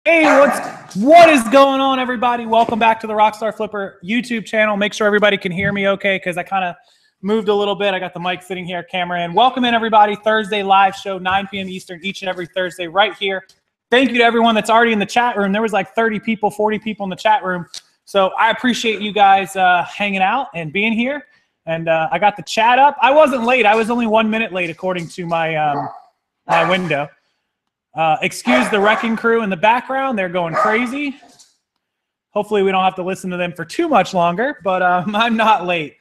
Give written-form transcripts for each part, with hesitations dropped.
Hey, what is going on, everybody? Welcome back to the Rockstarflipper YouTube channel. Make sure everybody can hear me okay, because I kind of moved a little bit. I got the mic sitting here, camera in. Welcome in, everybody. Thursday live show, 9 p.m. Eastern, each and every Thursday right here. Thank you to everyone that's already in the chat room. There was like 30 people, 40 people in the chat room. So I appreciate you guys hanging out and being here. And I got the chat up. I wasn't late. I was only 1 minute late, according to my, my window. Excuse the wrecking crew in the background. They're going crazy. Hopefully we don't have to listen to them for too much longer, but I'm not late.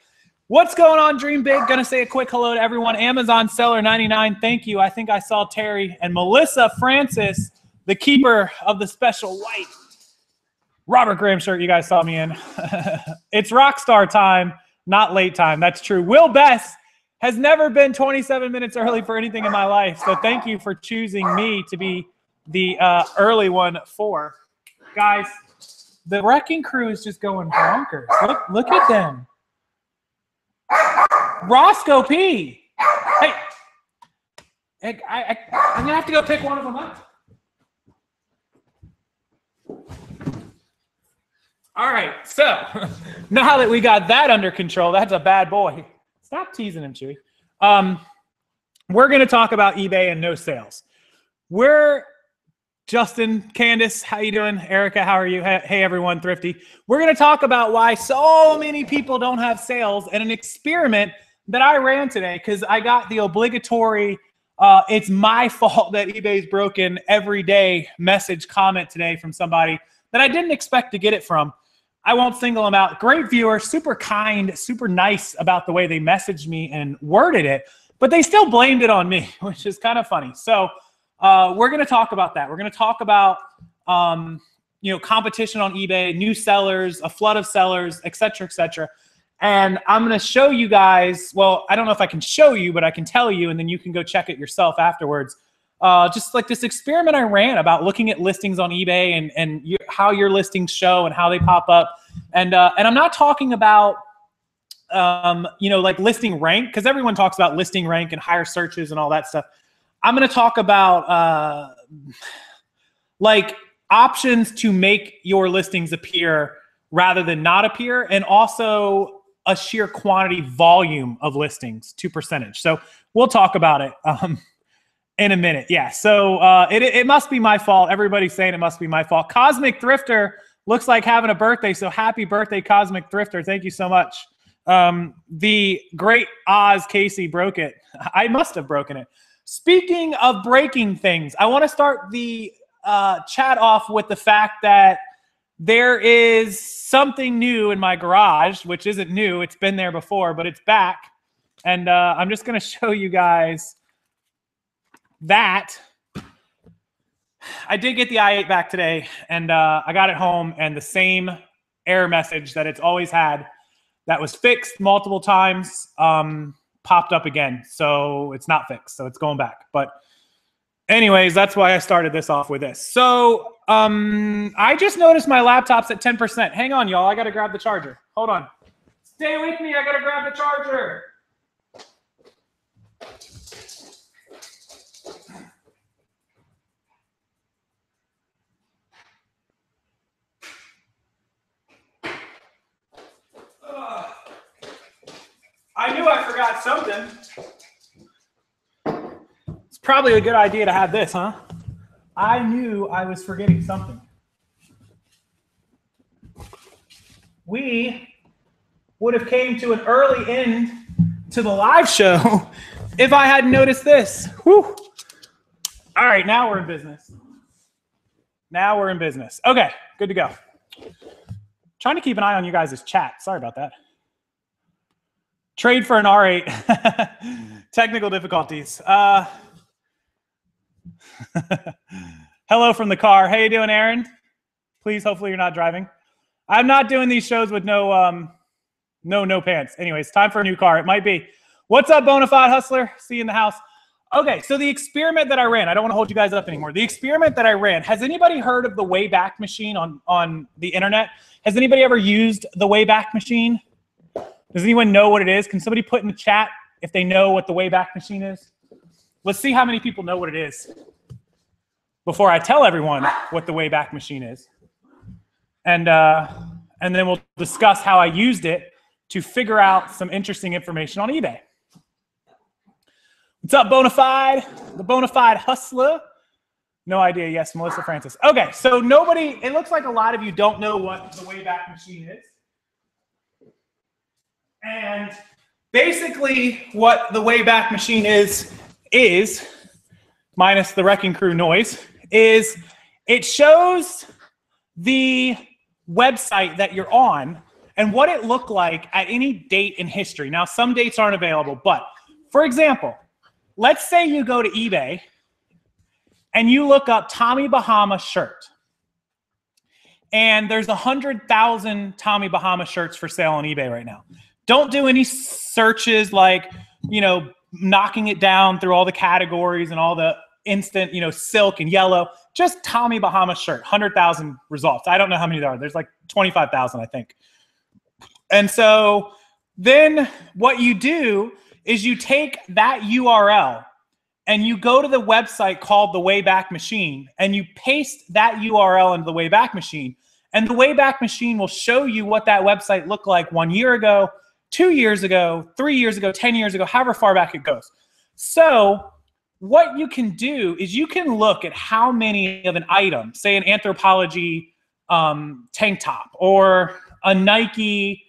What's going on, Dream Big? Gonna say a quick hello to everyone. Amazon Seller 99, thank you. I think I saw Terry and Melissa Francis, the keeper of the special white Robert Graham shirt you guys saw me in. It's Rockstar time, not late time. That's true. Will Best has never been 27 minutes early for anything in my life. So thank you for choosing me to be the early one for. Guys, the wrecking crew is just going bonkers. Look at them. Roscoe P. Hey, I'm going to have to go pick one of them up. All right, so now that we got that under control, that's a bad boy. Stop teasing him, Chewy. We're going to talk about eBay and no sales. Justin, Candace, how you doing? Erica, how are you? Hey, everyone, Thrifty. We're going to talk about why so many people don't have sales and an experiment that I ran today, because I got the obligatory, it's my fault that eBay's broken every day message comment today from somebody that I didn't expect to get it from. I won't single them out. Great viewer, super kind, super nice about the way they messaged me and worded it, but they still blamed it on me, which is kind of funny. So we're going to talk about that. We're going to talk about competition on eBay, new sellers, a flood of sellers, et cetera, and I'm going to show you guys. Well, I don't know if I can show you, but I can tell you, and then you can go check it yourself afterwards. Just like this experiment I ran about looking at listings on eBay and how your listings show and how they pop up. And I'm not talking about, like listing rank, because everyone talks about listing rank and higher searches and all that stuff. I'm going to talk about like options to make your listings appear rather than not appear, and also a sheer quantity volume of listings to percentage. So we'll talk about it. In a minute, yeah. So it must be my fault. Everybody's saying it must be my fault. Cosmic Thrifter looks like having a birthday, so happy birthday, Cosmic Thrifter. Thank you so much. The great Oz Casey broke it. I must have broken it. Speaking of breaking things, I want to start the chat off with the fact that there is something new in my garage, which isn't new. It's been there before, but it's back. And I'm just going to show you guys that I did get the i8 back today, and I got it home, and the same error message that it's always had that was fixed multiple times popped up again. So it's not fixed, so it's going back. But anyways, that's why I started this off with this. So I just noticed my laptop's at 10%. Hang on, y'all. I got to grab the charger. Hold on. Stay with me. I got to grab the charger. I knew I forgot something. It's probably a good idea to have this, huh? I knew I was forgetting something. We would have came to an early end to the live show if I hadn't noticed this. Whew. All right, now we're in business. Now we're in business. Okay, good to go. Trying to keep an eye on you guys' chat. Sorry about that. Trade for an R8. Technical difficulties. Hello from the car. How you doing, Aaron? Please, hopefully you're not driving. I'm not doing these shows with no pants. Anyways, time for a new car. It might be. What's up, Bonafide Hustler? See you in the house. Okay, so the experiment that I ran, I don't want to hold you guys up anymore. The experiment that I ran, has anybody heard of the Wayback Machine on the internet? Has anybody ever used the Wayback Machine? Does anyone know what it is? Can somebody put in the chat if they know what the Wayback Machine is? Let's see how many people know what it is. before I tell everyone what the Wayback Machine is. And then we'll discuss how I used it to figure out some interesting information on eBay. What's up, Bonafide? The Bonafide Hustler. No idea. Yes, Melissa Francis. Okay, so it looks like a lot of you don't know what the Wayback Machine is. And basically what the Wayback Machine is minus the Wrecking Crew noise, is it shows the website that you're on and what it looked like at any date in history. Now, some dates aren't available, but for example, let's say you go to eBay and you look up Tommy Bahama shirt. And there's 100,000 Tommy Bahama shirts for sale on eBay right now. Don't do any searches like, knocking it down through all the categories and all the instant, silk and yellow. Just Tommy Bahama shirt, 100,000 results. I don't know how many there are. There's like 25,000, I think. And so then what you do is you take that URL and you go to the website called the Wayback Machine and you paste that URL into the Wayback Machine. And the Wayback Machine will show you what that website looked like 1 year ago, 2 years ago, 3 years ago, 10 years ago, however far back it goes. So what you can do is you can look at how many of an item, say an Anthropology tank top or a Nike,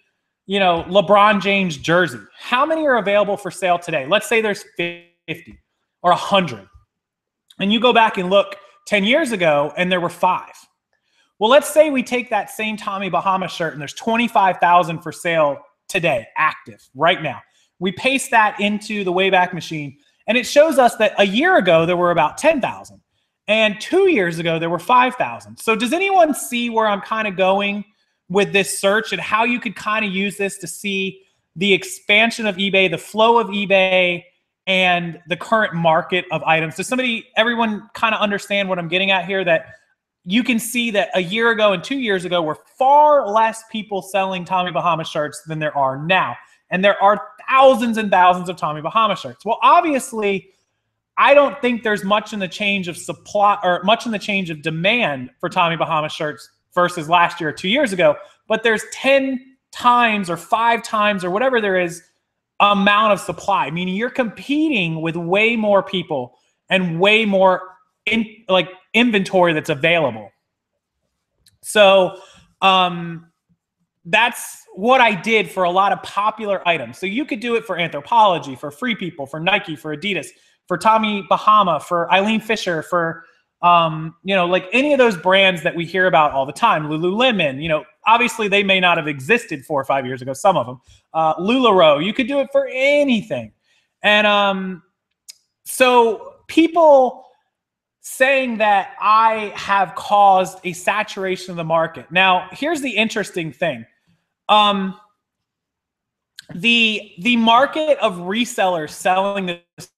LeBron James jersey. How many are available for sale today? Let's say there's 50 or 100. And you go back and look 10 years ago and there were 5. Well, let's say we take that same Tommy Bahama shirt and there's 25,000 for sale today, active right now. We paste that into the Wayback Machine and it shows us that a year ago there were about 10,000 and 2 years ago there were 5,000. So does anyone see where I'm kind of going with this search and how you could kind of use this to see the expansion of eBay, the flow of eBay, and the current market of items? Does everyone kind of understand what I'm getting at here? That you can see that a year ago and 2 years ago were far less people selling Tommy Bahama shirts than there are now. And there are thousands and thousands of Tommy Bahama shirts. Well, obviously, I don't think there's much in the change of supply or much in the change of demand for Tommy Bahama shirts versus last year or 2 years ago, but there's 10 times or 5 times or whatever there is amount of supply, meaning you're competing with way more people and way more inventory that's available. So that's what I did for a lot of popular items. So you could do it for Anthropology, for Free People, for Nike, for Adidas, for Tommy Bahama, for Eileen Fisher, for like any of those brands that we hear about all the time. Lululemon, obviously they may not have existed 4 or 5 years ago, some of them. LuLaRoe, you could do it for anything. And so people saying that I have caused a saturation of the market. Now, here's the interesting thing. The market of resellers selling this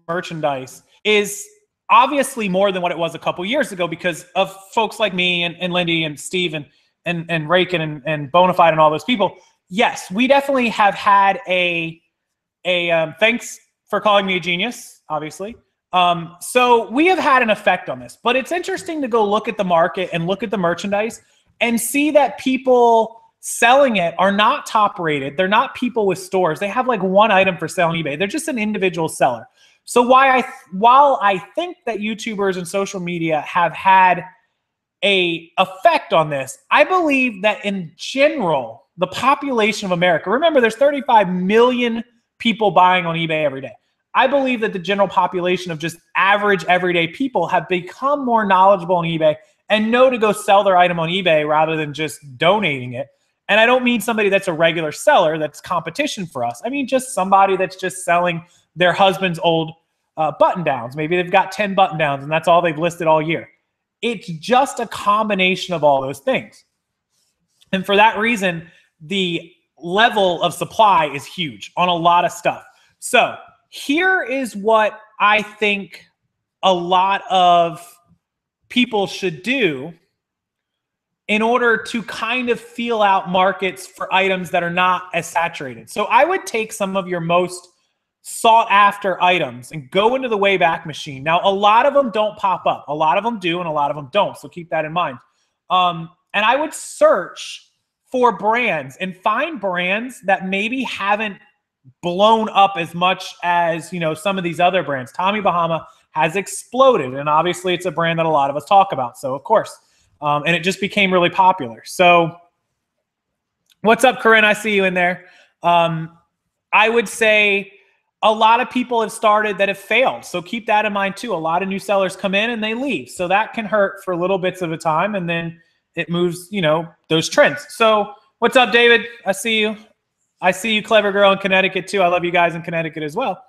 merchandise is obviously more than what it was a couple years ago because of folks like me and Lindy and Steve and Raken and Bonafide and all those people. Yes, we definitely have had a thanks for calling me a genius, obviously. So we have had an effect on this, but it's interesting to go look at the market and look at the merchandise and see that people selling it are not top rated. They're not people with stores. They have like one item for sale on eBay. They're just an individual seller. So while I think that YouTubers and social media have had a effect on this, I believe that in general, the population of America, remember there's 35 million people buying on eBay every day. I believe that the general population of just average everyday people have become more knowledgeable on eBay and know to go sell their item on eBay rather than just donating it. And I don't mean somebody that's a regular seller that's competition for us. I mean just somebody that's just selling their husband's old button downs. Maybe they've got 10 button downs and that's all they've listed all year. It's just a combination of all those things. And for that reason, the level of supply is huge on a lot of stuff. So here is what I think a lot of people should do in order to kind of feel out markets for items that are not as saturated. So I would take some of your most sought after items and go into the Wayback Machine. Now, a lot of them don't pop up. A lot of them do, and a lot of them don't. So keep that in mind. And I would search for brands and find brands that maybe haven't blown up as much as, you know, some of these other brands. Tommy Bahama has exploded, and obviously it's a brand that a lot of us talk about. So of course, and it just became really popular. So what's up, Corinne? I see you in there. I would say a lot of people have started that have failed. So keep that in mind too. A lot of new sellers come in and they leave. So that can hurt for little bits of a time, and then it moves, you know, those trends. So what's up, David? I see you. I see you, clever girl in Connecticut too. I love you guys in Connecticut as well.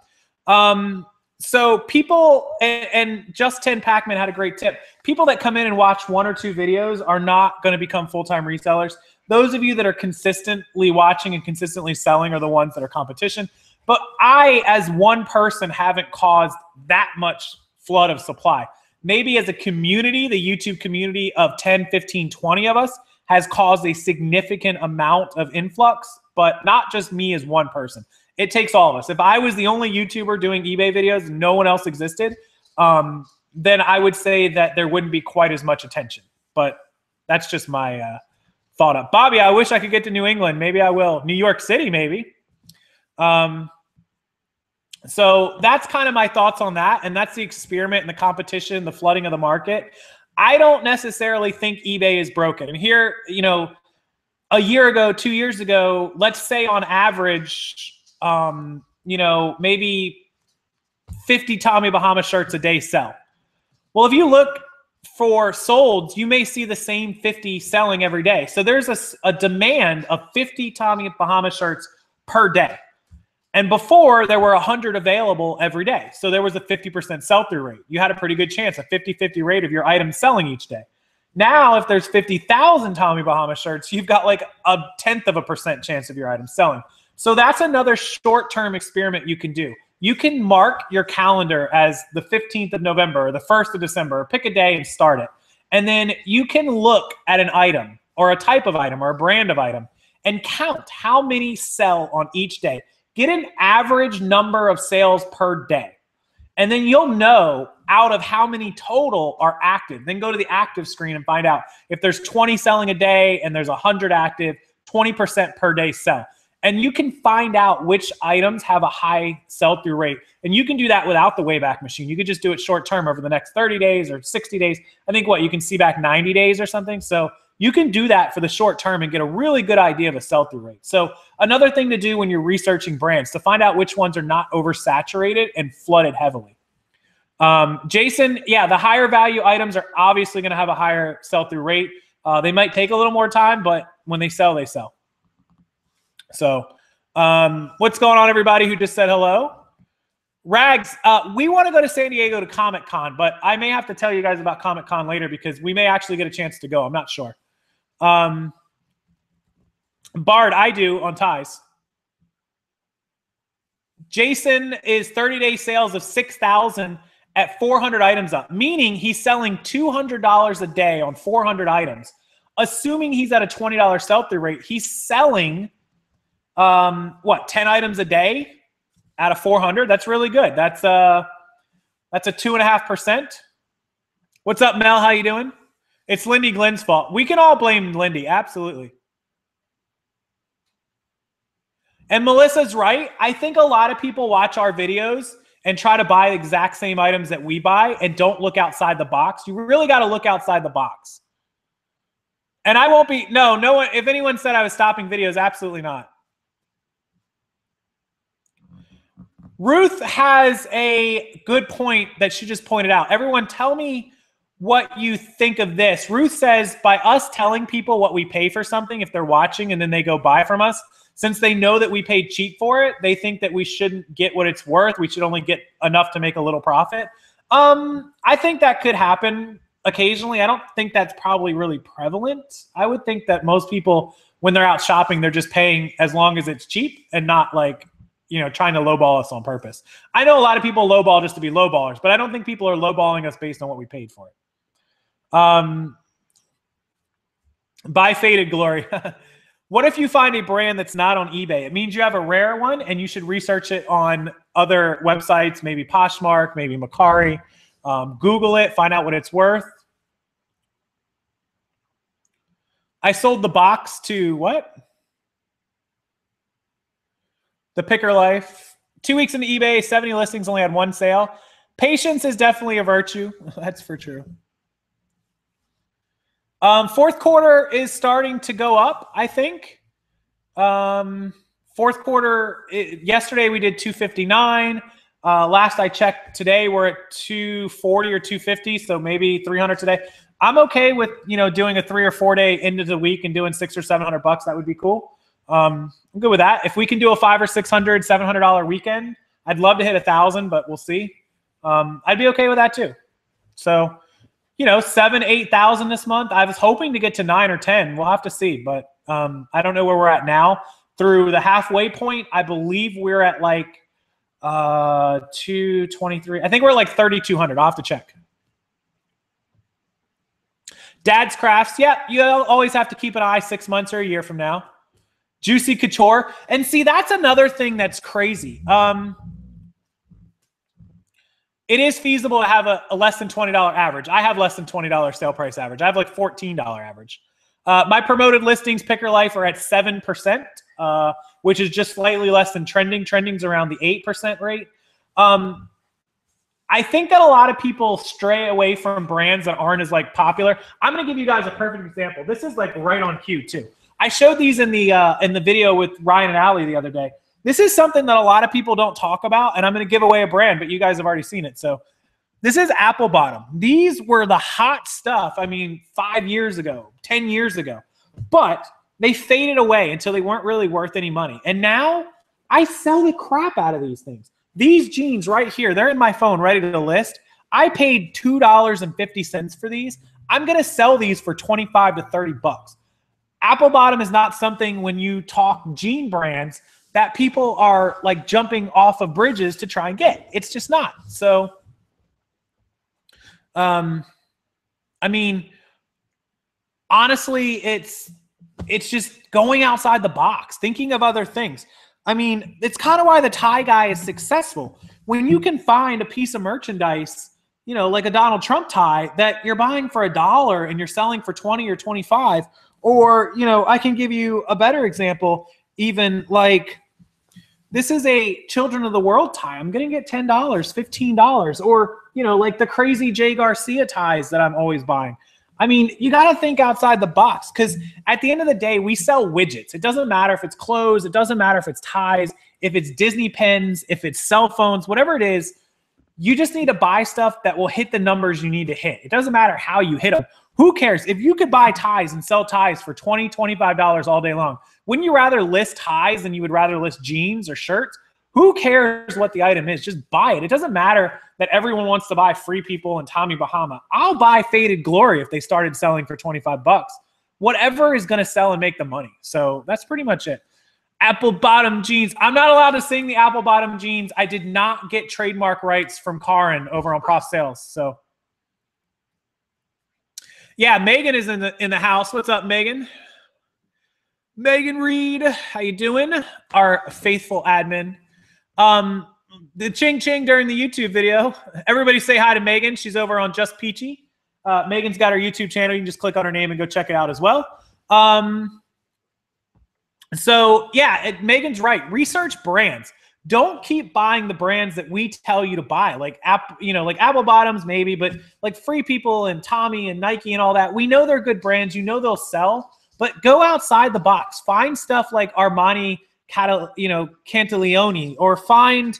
So people, and Just 10 Pac-Man had a great tip. People that come in and watch 1 or 2 videos are not going to become full-time resellers. Those of you that are consistently watching and consistently selling are the ones that are competition. But I, as one person, haven't caused that much flood of supply. Maybe as a community, the YouTube community of 10, 15, 20 of us has caused a significant amount of influx, but not just me as one person. It takes all of us. If I was the only YouTuber doing eBay videos and no one else existed, then I would say that there wouldn't be quite as much attention. But that's just my thought up. Bobby, I wish I could get to New England. Maybe I will. New York City, maybe. So that's kind of my thoughts on that. And that's the experiment and the competition, the flooding of the market. I don't necessarily think eBay is broken. And here, you know, a year ago, 2 years ago, let's say on average, you know, maybe 50 Tommy Bahama shirts a day sell. Well, if you look for solds, you may see the same 50 selling every day. So there's a demand of 50 Tommy Bahama shirts per day. And before, there were 100 available every day. So there was a 50% sell-through rate. You had a pretty good chance, a 50-50 rate of your items selling each day. Now, if there's 50,000 Tommy Bahama shirts, you've got like 0.1% chance of your items selling. So that's another short-term experiment you can do. You can mark your calendar as the 15th of November or the 1st of December, or pick a day and start it. And then you can look at an item or a type of item or a brand of item and count how many sell on each day. Get an average number of sales per day. And then you'll know out of how many total are active. Then go to the active screen and find out if there's 20 selling a day and there's 100 active, 20% per day sell. And you can find out which items have a high sell-through rate. And you can do that without the Wayback Machine. You could just do it short-term over the next 30 days or 60 days. I think you can see back 90 days or something. So you can do that for the short term and get a really good idea of a sell-through rate. So another thing to do when you're researching brands, to find out which ones are not oversaturated and flooded heavily. Jason, yeah, the higher value items are obviously going to have a higher sell-through rate. They might take a little more time, but when they sell, they sell. So what's going on, everybody who just said hello? Rags, we want to go to San Diego to Comic-Con, but I may have to tell you guys about Comic-Con later because we may actually get a chance to go. I'm not sure. Bard, I do on ties. Jason is 30-day sales of 6,000 at 400 items up, meaning he's selling $200 a day on 400 items. Assuming he's at a $20 sell-through rate, he's selling, 10 items a day out of 400? That's really good. That's a 2.5%. What's up, Mel? How you doing? It's Lindy Glenn's fault. We can all blame Lindy, absolutely. And Melissa's right. I think a lot of people watch our videos and try to buy the exact same items that we buy and don't look outside the box. You really got to look outside the box. And I won't be, no one, if anyone said I was stopping videos, absolutely not. Ruth has a good point that she just pointed out. Everyone, tell me what you think of this. Ruth says, by us telling people what we pay for something, if they're watching and then they go buy from us, since they know that we paid cheap for it, they think that we shouldn't get what it's worth. We should only get enough to make a little profit. I think that could happen occasionally. I don't think that's probably really prevalent. I would think that most people, when they're out shopping, they're just paying as long as it's cheap and not like, trying to lowball us on purpose. I know a lot of people lowball just to be lowballers, but I don't think people are lowballing us based on what we paid for it. Buy Faded Glory. What if you find a brand that's not on eBay? It means you have a rare one, and you should research it on other websites, maybe Poshmark, maybe Macari. Google it, find out what it's worth. I sold the box to what? The Picker Life. 2 weeks into eBay, 70 listings, only had one sale. Patience is definitely a virtue. That's for true. Fourth quarter is starting to go up, I think. Fourth quarter, yesterday we did 259. Last I checked today, we're at 240 or 250, so maybe 300 today. I'm okay with, doing a 3 or 4 day into the week and doing $600 or $700. That would be cool. I'm good with that. If we can do a $500 or $600, $700 weekend, I'd love to hit 1,000, but we'll see. I'd be okay with that too. So, 7,000, 8,000 this month. I was hoping to get to 9 or 10. We'll have to see, but I don't know where we're at now. Through the halfway point, I believe we're at like 223. I think we're like 3,200. I'll have to check. Dad's Crafts. Yeah, you always have to keep an eye 6 months or a year from now. Juicy Couture. And see, that's another thing that's crazy. It is feasible to have a less than $20 average. I have less than $20 sale price average. I have like $14 average. My promoted listings, Picker Life, are at 7%, which is just slightly less than trending. Trending's around the 8% rate. I think that a lot of people stray away from brands that aren't as popular. I'm going to give you guys a perfect example. This is right on cue too. I showed these in the video with Ryan and Allie the other day. This is something that a lot of people don't talk about, and I'm going to give away a brand, but you guys have already seen it. So this is Apple Bottom. These were the hot stuff, 5 years ago, 10 years ago. But they faded away until they weren't really worth any money. And now I sell the crap out of these things. These jeans right here, they're in my phone ready to list. I paid $2.50 for these. I'm going to sell these for 25 to 30 bucks. Apple Bottom is not something, when you talk jean brands, that people are jumping off of bridges to try and get. It's just not. So, honestly, it's just going outside the box, thinking of other things. It's kind of why the tie guy is successful. When you can find a piece of merchandise, like a Donald Trump tie that you're buying for $1 and you're selling for 20 or 25, or, I can give you a better example, even this is a Children of the World tie. I'm going to get $10, $15, or, the crazy Jay Garcia ties that I'm always buying. You got to think outside the box, because at the end of the day, we sell widgets. It doesn't matter if it's clothes. It doesn't matter if it's ties, if it's Disney pens, if it's cell phones, whatever it is. You just need to buy stuff that will hit the numbers you need to hit. It doesn't matter how you hit them. Who cares? If you could buy ties and sell ties for $20, $25 all day long, wouldn't you rather list ties than you would rather list jeans or shirts? Who cares what the item is? Just buy it. It doesn't matter that everyone wants to buy Free People and Tommy Bahama. I'll buy Faded Glory if they started selling for 25 bucks. Whatever is going to sell and make the money. So that's pretty much it. Apple Bottom jeans. I'm not allowed to sing the Apple Bottom jeans. I did not get trademark rights from Karin over on Prof Sales. So yeah, Megan is in the house. What's up, Megan? Megan Reed, how you doing? Our faithful admin. The ching ching during the YouTube video. Everybody say hi to Megan. She's over on Just Peachy. Megan's got her YouTube channel. You can just click on her name and go check it out as well. So yeah, Megan's right. Research brands. Don't keep buying the brands that we tell you to buy, like Apple Bottoms maybe, but like Free People and Tommy and Nike and all that. We know they're good brands. They'll sell, but go outside the box. Find stuff like Armani, Cantillone, or find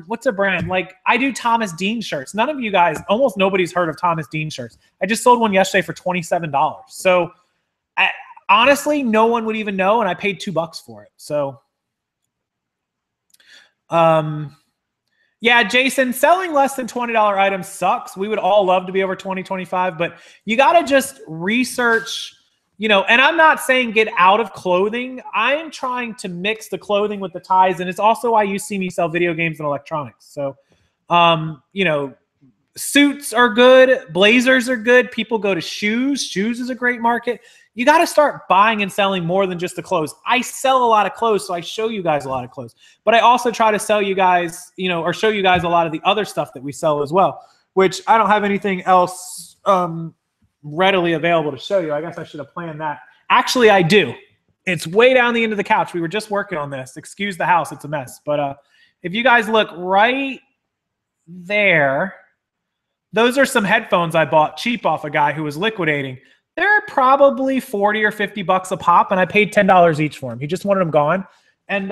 what's a brand? Like I do Thomas Dean shirts. None of you guys, almost nobody's heard of Thomas Dean shirts. I just sold one yesterday for $27. So honestly, no one would even know, and I paid $2 for it. So. Yeah, Jason, selling less than $20 items sucks. We would all love to be over 20, 25, but you got to just research, and I'm not saying get out of clothing. I'm trying to mix the clothing with the ties, and it's also why you see me sell video games and electronics. So, Suits are good. Blazers are good. People go to shoes. Shoes is a great market. You got to start buying and selling more than just the clothes. I sell a lot of clothes, so I show you guys a lot of clothes. But I also try to sell you guys, you know, or show you guys a lot of the other stuff that we sell as well, which I don't have anything else readily available to show you. I guess I should have planned that. Actually, I do. It's way down the end of the couch. We were just working on this. Excuse the house. It's a mess. But if you guys look right there, those are some headphones I bought cheap off a guy who was liquidating. They're probably 40 or 50 bucks a pop, and I paid $10 each for them. He just wanted them gone. And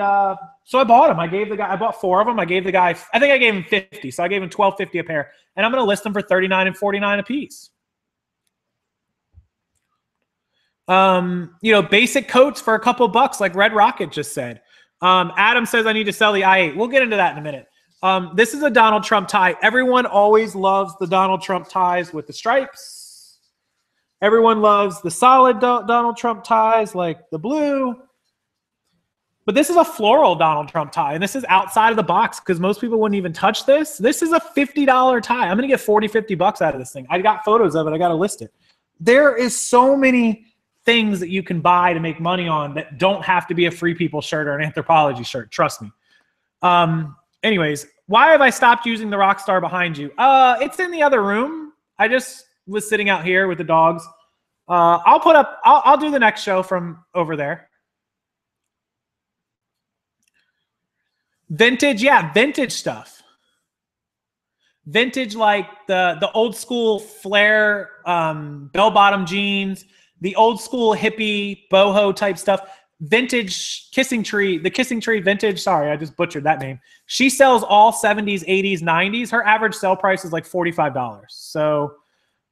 so I bought them. I bought 4 of them. I gave the guy, I think I gave him 50. So I gave him $12.50 a pair. And I'm going to list them for $39 and $49 a piece. You know, basic coats for a couple bucks, like Red Rocket just said. Adam says I need to sell the i8. We'll get into that in a minute. This is a Donald Trump tie. Everyone always loves the Donald Trump ties with the stripes. Everyone loves the solid Donald Trump ties like the blue. But this is a floral Donald Trump tie, and this is outside of the box because most people wouldn't even touch this. This is a $50 tie. I'm going to get 40, 50 bucks out of this thing. I got photos of it. I got to list it. There is so many things that you can buy to make money on that don't have to be a Free People shirt or an Anthropology shirt. Trust me. Anyways, why have I stopped using the Rockstar behind you? It's in the other room. I just was sitting out here with the dogs. I'll do the next show from over there. Vintage, yeah, vintage stuff. Vintage, like the old school flare bell-bottom jeans, the old school hippie boho type stuff. Vintage Kissing Tree, the Kissing Tree vintage, sorry, I just butchered that name. She sells all 70s, 80s, 90s. Her average sale price is like $45. So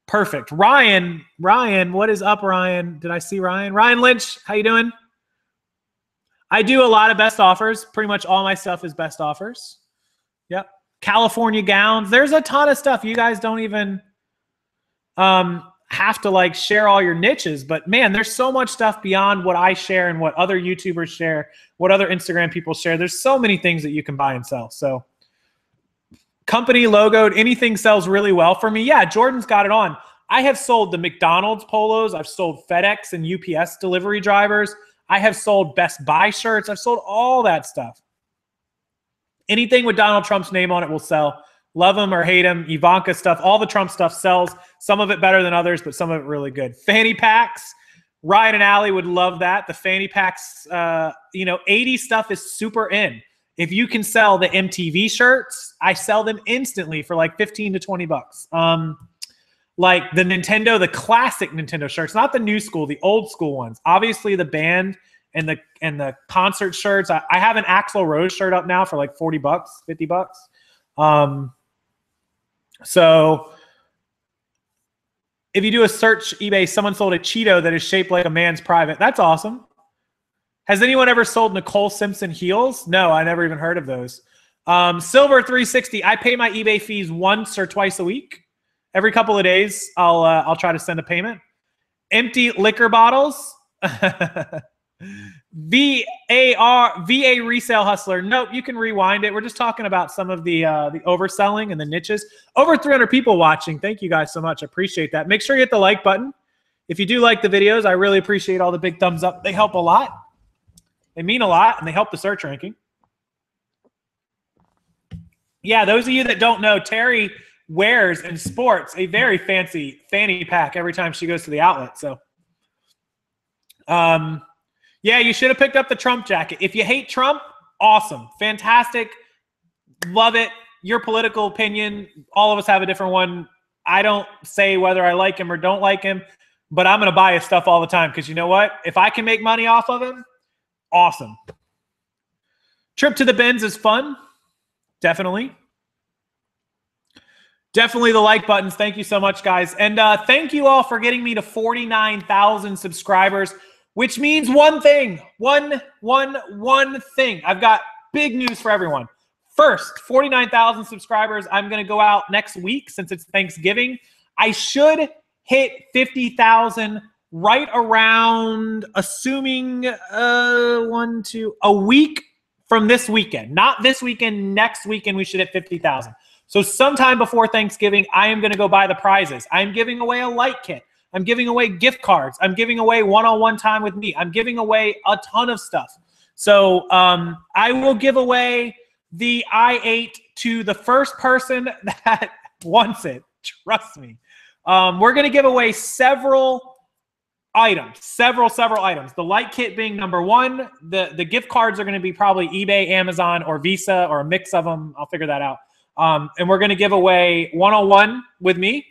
perfect. Ryan, what is up, Ryan? Did I see Ryan? Ryan Lynch, how you doing? I do a lot of best offers. Pretty much all my stuff is best offers. Yep. California gowns. There's a ton of stuff. You guys don't even have to like share all your niches, but man, there's so much stuff beyond what I share and what other YouTubers share, what other Instagram people share. There's so many things that you can buy and sell. So company logoed, anything sells really well for me. Yeah, Jordan's got it on. I have sold the McDonald's polos. I've sold FedEx and UPS delivery drivers. I have sold Best Buy shirts. I've sold all that stuff. Anything with Donald Trump's name on it will sell. Love him or hate him, Ivanka stuff, all the Trump stuff sells. Some of it better than others, but some of it really good. Fanny packs, Ryan and Allie would love that. The fanny packs, 80 stuff is super in. If you can sell the MTV shirts, I sell them instantly for like 15 to 20 bucks. Like the Nintendo, the classic Nintendo shirts, not the new school, the old school ones. Obviously the band and the concert shirts. I have an Axl Rose shirt up now for like 40 bucks, 50 bucks. So if you do a search eBay, someone sold a Cheeto that is shaped like a man's private. That's awesome. Has anyone ever sold Nicole Simpson heels? No, I never even heard of those. Silver 360. I pay my eBay fees once or twice a week. Every couple of days, I'll try to send a payment. Empty liquor bottles. VA resale hustler. Nope, you can rewind it. We're just talking about some of the overselling and the niches. Over 300 people watching. Thank you guys so much. I appreciate that. Make sure you hit the like button. If you do like the videos, I really appreciate all the big thumbs up. They help a lot. They mean a lot, and they help the search ranking. Yeah, those of you that don't know, Terry wears and sports a very fancy fanny pack every time she goes to the outlet. So, yeah, you should have picked up the Trump jacket. If you hate Trump, awesome, fantastic, love it. Your political opinion, all of us have a different one. I don't say whether I like him or don't like him, but I'm going to buy his stuff all the time because you know what? If I can make money off of him, awesome. Trip to the bins is fun. Definitely. Definitely the like buttons. Thank you so much, guys. And thank you all for getting me to 49,000 subscribers, which means one thing. One thing. I've got big news for everyone. First, 49,000 subscribers. I'm going to go out next week since it's Thanksgiving. I should hit 50,000 right around, assuming a week from this weekend. Not this weekend, next weekend we should hit 50,000. So sometime before Thanksgiving, I am going to go buy the prizes. I'm giving away a light kit. I'm giving away gift cards. I'm giving away one-on-one time with me. I'm giving away a ton of stuff. So I will give away the i8 to the first person that wants it. Trust me. We're going to give away several items, several items. The light kit being number one. The gift cards are going to be probably eBay, Amazon, or Visa, or a mix of them. I'll figure that out. And we're going to give away one-on-one with me,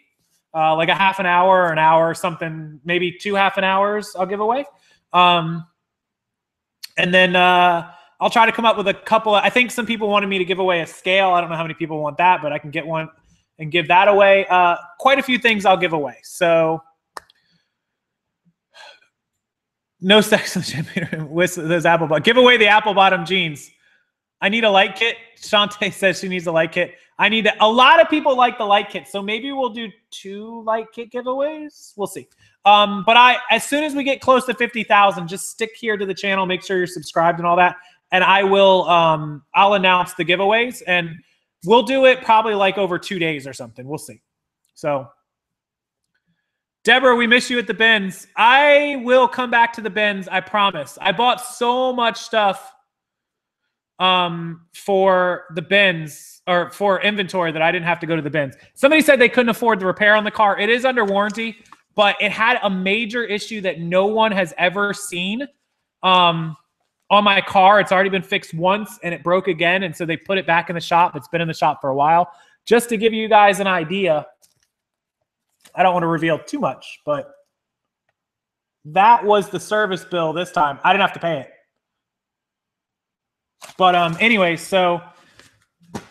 like a half an hour or an hour or something, maybe 2 half an hours I'll give away. And then I'll try to come up with a couple. I think some people wanted me to give away a scale. I don't know how many people want that, but I can get one and give that away. Quite a few things I'll give away. So no sex in the championship with those apple bottom. Give away the apple bottom jeans. I need a light kit. Shantae says she needs a light kit. I need a lot of people like the light kit, so maybe we'll do 2 light kit giveaways. We'll see. But as soon as we get close to 50,000, just stick here to the channel. Make sure you're subscribed and all that, and I will. I'll announce the giveaways, and we'll do it probably like over 2 days or something. We'll see. So, Deborah, we miss you at the bins. I will come back to the bins. I promise. I bought so much stuff for the bins, or for inventory, that I didn't have to go to the bins. Somebody said they couldn't afford the repair on the car. It is under warranty, but it had a major issue that no one has ever seen on my car. It's already been fixed once and it broke again, and so they put it back in the shop. It's been in the shop for a while. Just to give you guys an idea, I don't want to reveal too much, but that was the service bill this time. I didn't have to pay it. But anyway, so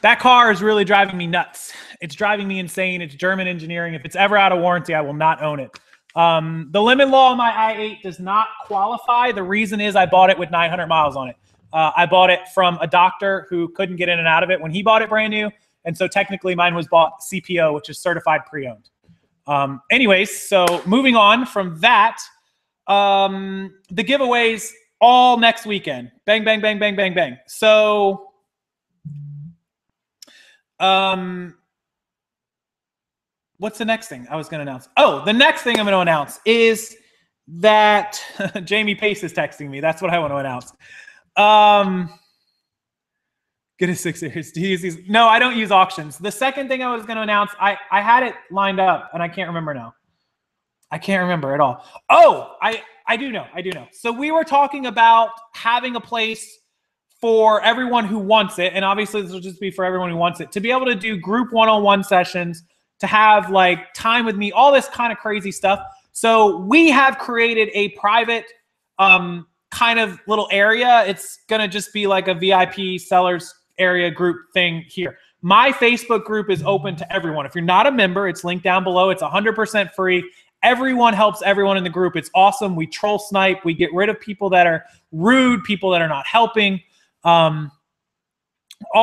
that car is really driving me nuts. It's driving me insane. It's German engineering. If it's ever out of warranty, I will not own it. The limit law on my i8 does not qualify. The reason is I bought it with 900 miles on it. I bought it from a doctor who couldn't get in and out of it when he bought it brand new. And so technically mine was bought CPO, which is certified pre-owned. Anyways, so moving on from that, the giveaways all next weekend. Bang, bang, bang, bang, bang, bang. So, what's the next thing I was going to announce? Oh, the next thing I'm going to announce is that Jamie Pace is texting me. That's what I want to announce. Get a 6 series. Do you use these? No, I don't use auctions. The second thing I was going to announce, I had it lined up and I can't remember now. I can't remember at all. Oh, I do know. I do know. So we were talking about having a place for everyone who wants it. And obviously this will just be for everyone who wants it, to be able to do group one-on-one sessions, to have like time with me, all this kind of crazy stuff. So we have created a private kind of little area. It's going to just be like a VIP sellers area group thing here. My Facebook group is open to everyone. If you're not a member, it's linked down below. It's 100% free. Everyone helps everyone in the group. It's awesome. We troll snipe. We get rid of people that are rude, people that are not helping, all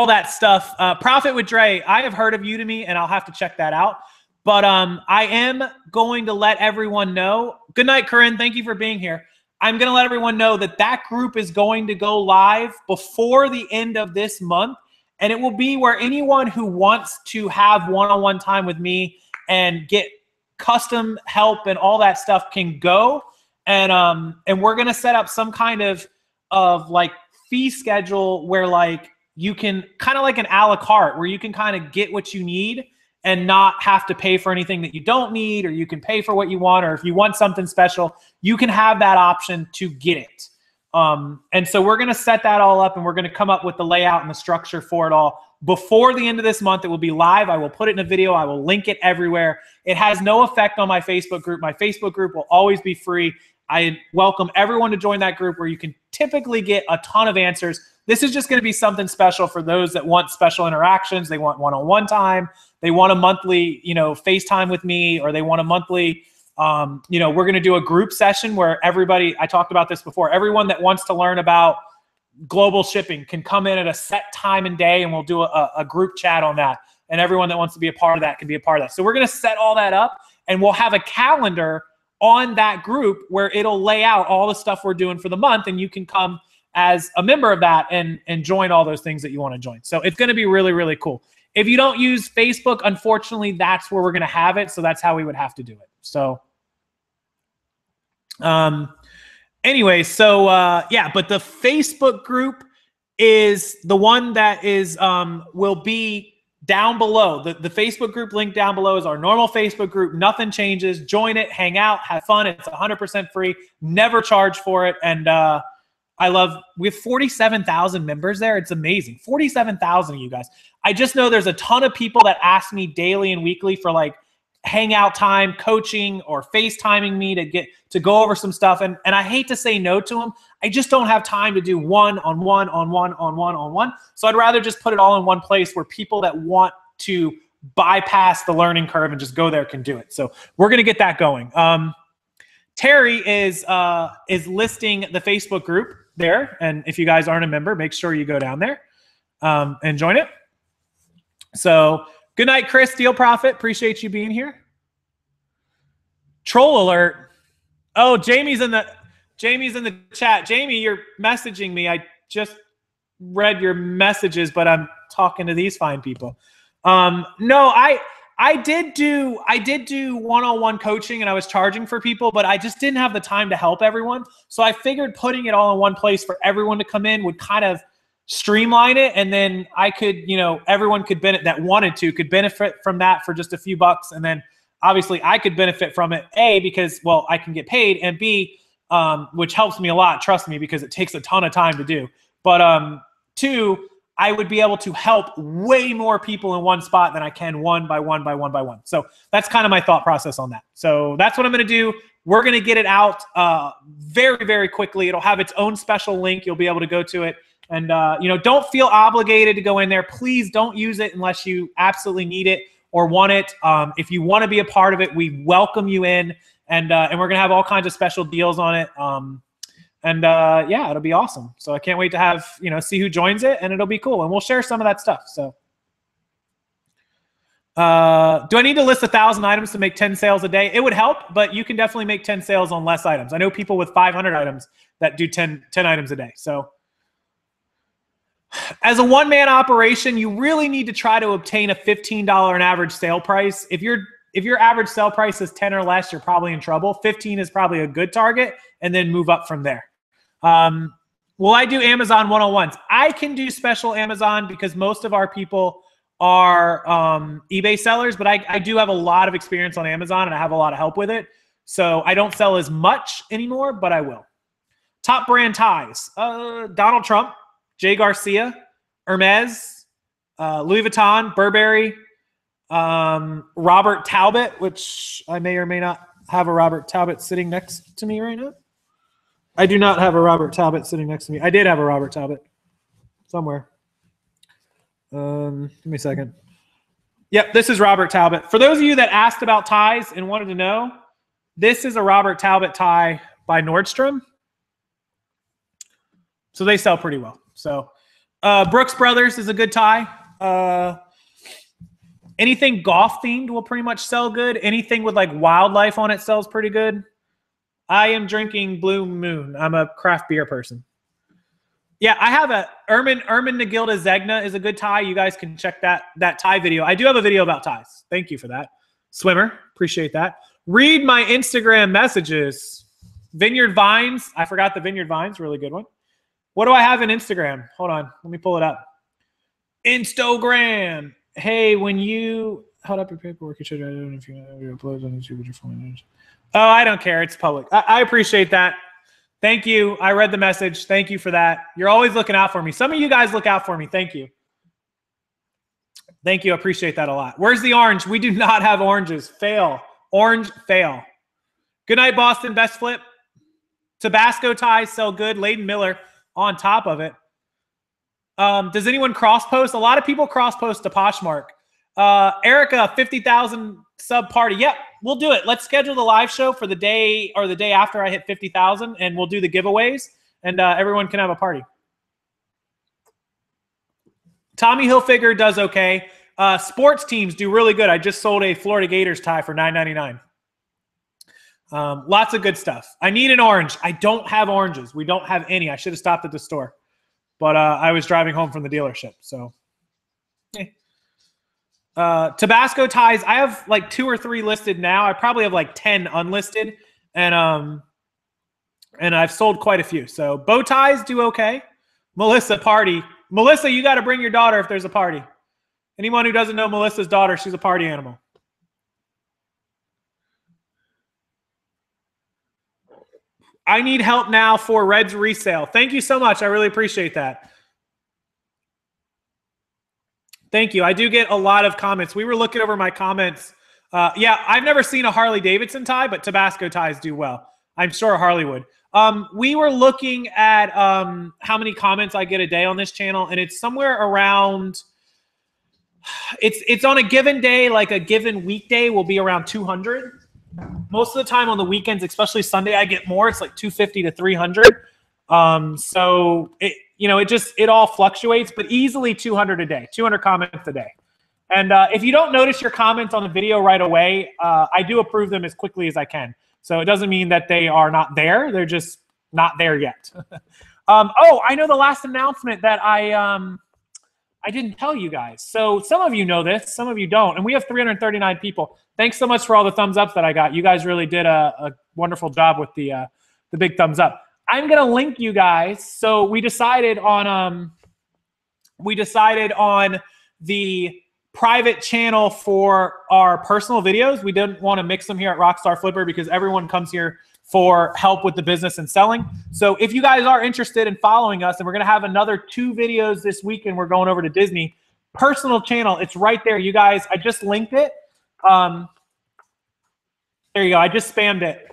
that stuff. Profit with Dre, I have heard of Udemy, and I'll have to check that out. But I am going to let everyone know. Good night, Corinne. Thank you for being here. I'm going to let everyone know that that group is going to go live before the end of this month. And it will be where anyone who wants to have one-on-one time with me and get custom help and all that stuff can go. And we're going to set up some kind of like fee schedule where like you can kind of like an a la carte, where you can kind of get what you need and not have to pay for anything that you don't need, or you can pay for what you want, or if you want something special, you can have that option to get it. And so we're going to set that all up, and we're going to come up with the layout and the structure for it all before the end of this month. It will be live. I will put it in a video. I will link it everywhere. It has no effect on my Facebook group. My Facebook group will always be free. I welcome everyone to join that group, where you can typically get a ton of answers. This is just going to be something special for those that want special interactions. They want one-on-one time. They want a monthly, FaceTime with me, or they want a monthly, we're going to do a group session where everybody, I talked about this before, everyone that wants to learn about global shipping can come in at a set time and day, and we'll do a group chat on that. And everyone that wants to be a part of that can be a part of that. So we're going to set all that up, and we'll have a calendar on that group where it'll lay out all the stuff we're doing for the month, and you can come as a member of that and join all those things that you want to join. So it's going to be really, really cool. If you don't use Facebook, unfortunately, that's where we're going to have it. So that's how we would have to do it. So anyway, so yeah, but the Facebook group is the one that is will be down below. The Facebook group link down below is our normal Facebook group. Nothing changes. Join it, hang out, have fun. It's 100% free. Never charge for it. And we have 47,000 members there. It's amazing. 47,000 of you guys. I just know there's a ton of people that ask me daily and weekly for like hangout time, coaching, or FaceTiming me to go over some stuff. And I hate to say no to them. I just don't have time to do one-on-one. So I'd rather just put it all in one place where people that want to bypass the learning curve and just go there can do it. So we're going to get that going. Terry is listing the Facebook group there. And if you guys aren't a member, make sure you go down there and join it. So good night, Chris, Deal Profit. Appreciate you being here. Troll alert. Oh, Jamie's in the chat. Jamie, you're messaging me. I just read your messages, but I'm talking to these fine people. No, I did do one-on-one coaching and I was charging for people, but I just didn't have the time to help everyone. So I figured putting it all in one place for everyone to come in would kind of streamline it. And then I could, everyone could benefit that wanted to could benefit from that for just a few bucks. And then obviously I could benefit from it, A, because, well, I can get paid, and B, which helps me a lot, trust me, because it takes a ton of time to do. But 2, I would be able to help way more people in one spot than I can one by one. So that's kind of my thought process on that. So that's what I'm going to do. We're going to get it out very, very quickly. It'll have its own special link. You'll be able to go to it. And, don't feel obligated to go in there. Please don't use it unless you absolutely need it or want it. If you want to be a part of it, we welcome you in. And we're going to have all kinds of special deals on it. Yeah, it'll be awesome. So I can't wait to have, see who joins it, and it'll be cool. And we'll share some of that stuff. So do I need to list 1,000 items to make 10 sales a day? It would help, but you can definitely make 10 sales on less items. I know people with 500 items that do 10 items a day. So as a one-man operation, you really need to try to obtain a $15 an average sale price. If your average sale price is 10 or less, you're probably in trouble. 15 is probably a good target, and then move up from there. Will I do Amazon one-on-ones? I can do special Amazon because most of our people are eBay sellers, but I do have a lot of experience on Amazon, and I have a lot of help with it. So I don't sell as much anymore, but I will. Top brand ties. Donald Trump, Jay Garcia, Hermes, Louis Vuitton, Burberry, Robert Talbot, which I may or may not have a Robert Talbot sitting next to me right now. I do not have a Robert Talbot sitting next to me. I did have a Robert Talbot somewhere. Give me a second. Yep, this is Robert Talbot. For those of you that asked about ties and wanted to know, this is a Robert Talbot tie by Nordstrom. So they sell pretty well. So Brooks Brothers is a good tie. Anything golf themed will pretty much sell good. Anything with like wildlife on it sells pretty good. I am drinking Blue Moon. I'm a craft beer person. Yeah, I have a Ermin Nagilda Zegna is a good tie. You guys can check that tie video. I do have a video about ties. Thank you for that. Swimmer, appreciate that. Read my Instagram messages. Vineyard Vines. I forgot the Vineyard Vines, really good one. What do I have in Instagram? Hold on, let me pull it up. Instagram. Hey, when you hold up your paperwork, you should. I don't know if you upload on YouTube with your phone. Oh, I don't care. It's public. I appreciate that. Thank you. I read the message. Thank you for that. You're always looking out for me. Some of you guys look out for me. Thank you. Thank you. I appreciate that a lot. Where's the orange? We do not have oranges. Fail. Orange, fail. Good night, Boston. Best flip. Tabasco ties sell good. Layden Miller on top of it. Does anyone cross post? A lot of people cross post to Poshmark. Erica, 50,000 sub party. Yep, we'll do it. Let's schedule the live show for the day or the day after I hit 50,000, and we'll do the giveaways, and everyone can have a party. Tommy Hilfiger does okay. Sports teams do really good. I just sold a Florida Gators tie for $9.99. Lots of good stuff. I need an orange. I don't have oranges. We don't have any. I should have stopped at the store, but I was driving home from the dealership. So, Tabasco ties, I have like 2 or 3 listed now. I probably have like 10 unlisted, and I've sold quite a few. So bow ties do okay. Melissa, party. Melissa, you got to bring your daughter if there's a party. Anyone who doesn't know Melissa's daughter, she's a party animal. I need help now for Red's resale. Thank you so much. I really appreciate that. Thank you. I do get a lot of comments. We were looking over my comments. Yeah, I've never seen a Harley Davidson tie, but Tabasco ties do well. I'm sure Harley would. We were looking at how many comments I get a day on this channel, and it's somewhere around, it's on a given day, like a given weekday will be around 200. Most of the time on the weekends, especially Sunday, I get more. It's like 250 to 300. So it all fluctuates, but easily 200 a day, 200 comments a day. And if you don't notice your comments on the video right away, I do approve them as quickly as I can. So it doesn't mean that they are not there. They're just not there yet. Oh, I know the last announcement that I didn't tell you guys. So some of you know this, some of you don't. And we have 339 people. Thanks so much for all the thumbs ups that I got. You guys really did a wonderful job with the big thumbs up. I'm going to link you guys. So we decided on the private channel for our personal videos. We didn't want to mix them here at Rockstarflipper because everyone comes here for help with the business and selling. So if you guys are interested in following us, and we're going to have another 2 videos this weekend, we're going over to Disney. Personal channel, it's right there. You guys, I just linked it. There you go. I just spammed it.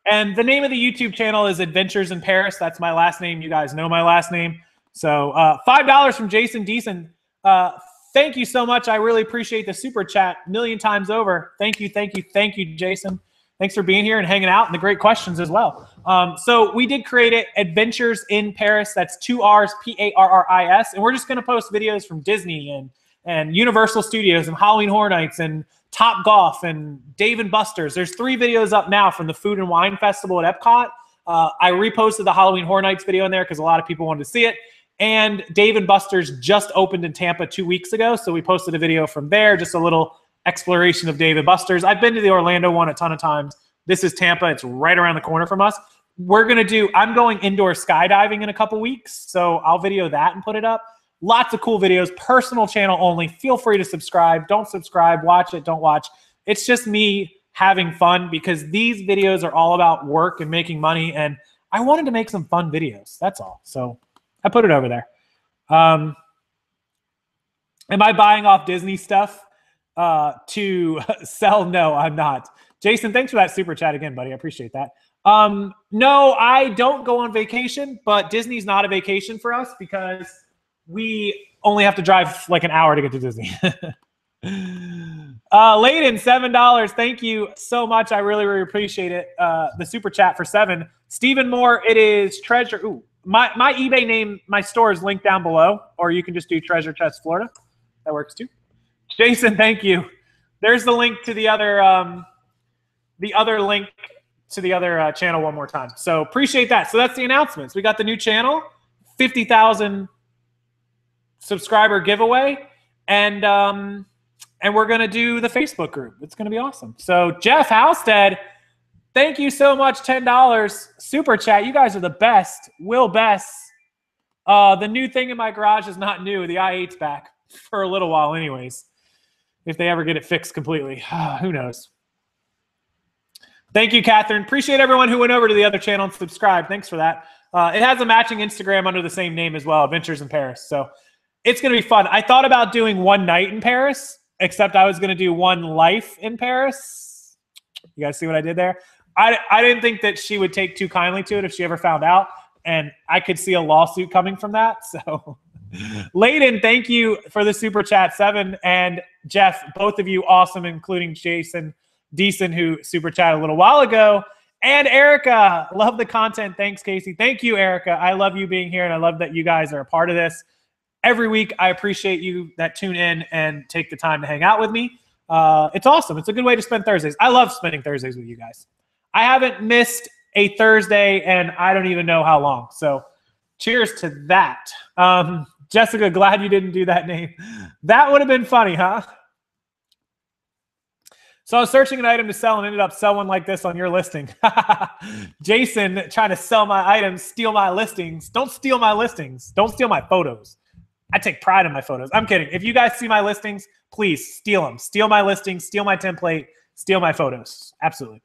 And the name of the YouTube channel is Adventures in Paris. That's my last name. You guys know my last name. So $5 from Jason Deason. Thank you so much. I really appreciate the super chat a million times over. Thank you, thank you, thank you, Jason. Thanks for being here and hanging out and the great questions as well. So we did create it, Adventures in Paris. That's 2 R's, P-A-R-R-I-S. And we're just going to post videos from Disney and Universal Studios and Halloween Horror Nights and Top Golf and Dave & Buster's. There's 3 videos up now from the Food and Wine Festival at Epcot. I reposted the Halloween Horror Nights video in there because a lot of people wanted to see it. And Dave & Buster's just opened in Tampa 2 weeks ago, so we posted a video from there, just a little exploration of Dave & Buster's. I've been to the Orlando one a ton of times. This is Tampa. It's right around the corner from us. I'm going indoor skydiving in a couple weeks, so I'll video that and put it up. Lots of cool videos, personal channel only. Feel free to subscribe. Don't subscribe. Watch it. Don't watch. It's just me having fun because these videos are all about work and making money, and I wanted to make some fun videos. That's all. So I put it over there. Am I buying off Disney stuff to sell? No, I'm not. Jason, thanks for that super chat again, buddy. I appreciate that. No, I don't go on vacation, but Disney's not a vacation for us because we only have to drive like an hour to get to Disney. Layden, $7. Thank you so much. I really, really appreciate it. The super chat for 7. Stephen Moore, it is Treasure. Ooh, my eBay name, my store is linked down below, or you can just do Treasure Chest Florida. That works too. Jason, thank you. There's the link to the other link to the other channel one more time. So appreciate that. So that's the announcements. We got the new channel, 50,000 subscriber giveaway, and we're gonna do the Facebook group. It's gonna be awesome. So Jeff Halstead, thank you so much. $10 super chat. You guys are the best. Will Bess. The new thing in my garage is not new. The i8's back for a little while, anyways. If they ever get it fixed completely, who knows? Thank you, Catherine. Appreciate everyone who went over to the other channel and subscribed. Thanks for that. It has a matching Instagram under the same name as well, Adventures in Paris. So it's going to be fun. I thought about doing one night in Paris, except I was going to do one life in Paris. You guys see what I did there? I didn't think that she would take too kindly to it if she ever found out, and I could see a lawsuit coming from that. So Layden, thank you for the super chat, 7, and Jeff, both of you awesome, including Jason Deason, who super chatted a little while ago. And Erica, love the content. Thanks, Casey. Thank you, Erica. I love you being here, and I love that you guys are a part of this. Every week, I appreciate you that tune in and take the time to hang out with me. It's awesome. It's a good way to spend Thursdays. I love spending Thursdays with you guys. I haven't missed a Thursday, and I don't even know how long. So cheers to that. Jessica, glad you didn't do that name. That would have been funny, huh? So I was searching an item to sell and ended up selling one like this on your listing. Jason trying to sell my items, steal my listings. Don't steal my listings. Don't steal my photos. I take pride in my photos. I'm kidding. If you guys see my listings, please steal them. Steal my listings, steal my template, steal my photos. Absolutely.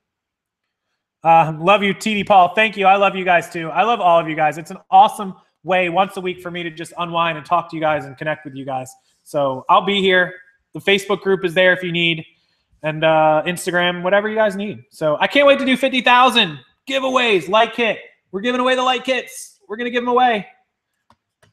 Love you, TD Paul. Thank you. I love you guys too. I love all of you guys. It's an awesome way once a week for me to just unwind and talk to you guys and connect with you guys. So I'll be here. The Facebook group is there if you need. And Instagram, whatever you guys need. So I can't wait to do 50,000 giveaways, light kit. We're giving away the light kits. We're going to give them away.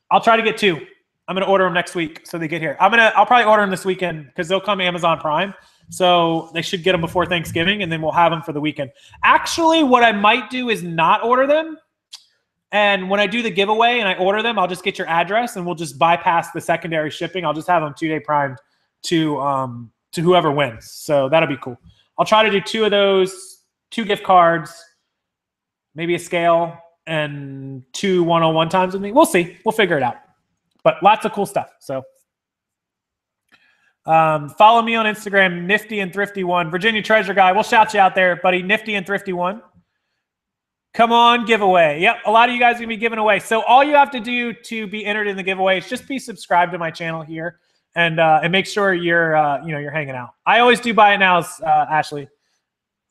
I'll try to get 2. I'm going to order them next week so they get here. I'll probably order them this weekend because they'll come Amazon Prime. So they should get them before Thanksgiving, and then we'll have them for the weekend. Actually, what I might do is not order them. And when I do the giveaway and I order them, I'll just get your address and we'll just bypass the secondary shipping. I'll just have them 2-day primed to whoever wins. So that'll be cool. I'll try to do 2 of those, 2 gift cards, maybe a scale, and 2 one-on-one times with me. We'll see. We'll figure it out. But lots of cool stuff. So follow me on Instagram, Nifty and Thrifty One. Virginia Treasure Guy. We'll shout you out there, buddy. Nifty and Thrifty One. Come on, giveaway. Yep, a lot of you guys are going to be giving away. So all you have to do to be entered in the giveaway is just be subscribed to my channel here. And make sure you're you're hanging out. I always do buy it nows, Ashley. A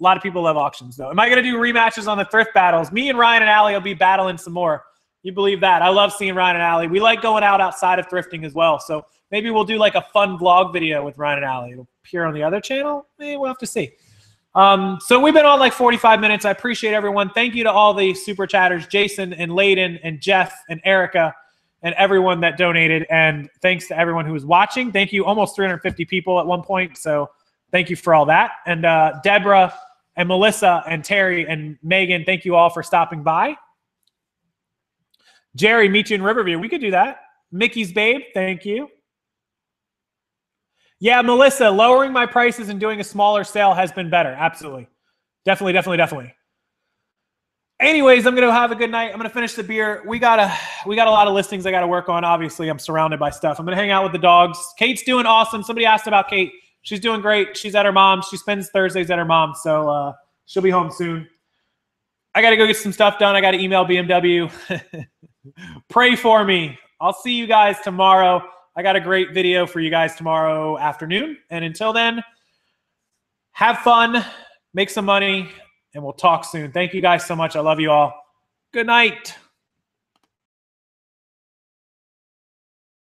lot of people love auctions though. Am I going to do rematches on the thrift battles? Me and Ryan and Allie will be battling some more. You believe that? I love seeing Ryan and Allie. We like going out outside of thrifting as well. So maybe we'll do like a fun vlog video with Ryan and Allie. It'll appear on the other channel. Maybe we'll have to see. So we've been on like 45 minutes. I appreciate everyone. Thank you to all the super chatters, Jason and Layden and Jeff and Erica, and everyone that donated. And thanks to everyone who was watching. Thank you. Almost 350 people at one point. So thank you for all that. And Deborah and Melissa and Terry and Megan, thank you all for stopping by. Jerry, meet you in Riverview. We could do that. Mickey's Babe, thank you. Yeah, Melissa, lowering my prices and doing a smaller sale has been better. Absolutely. Definitely, definitely, definitely. Anyways, I'm going to have a good night. I'm going to finish the beer. We got a lot of listings I got to work on. Obviously, I'm surrounded by stuff. I'm going to hang out with the dogs. Kate's doing awesome. Somebody asked about Kate. She's doing great. She's at her mom's. She spends Thursdays at her mom's, so she'll be home soon. I got to go get some stuff done. I got to email BMW. Pray for me. I'll see you guys tomorrow. I got a great video for you guys tomorrow afternoon. And until then, have fun, make some money, and we'll talk soon. Thank you guys so much. I love you all. Good night.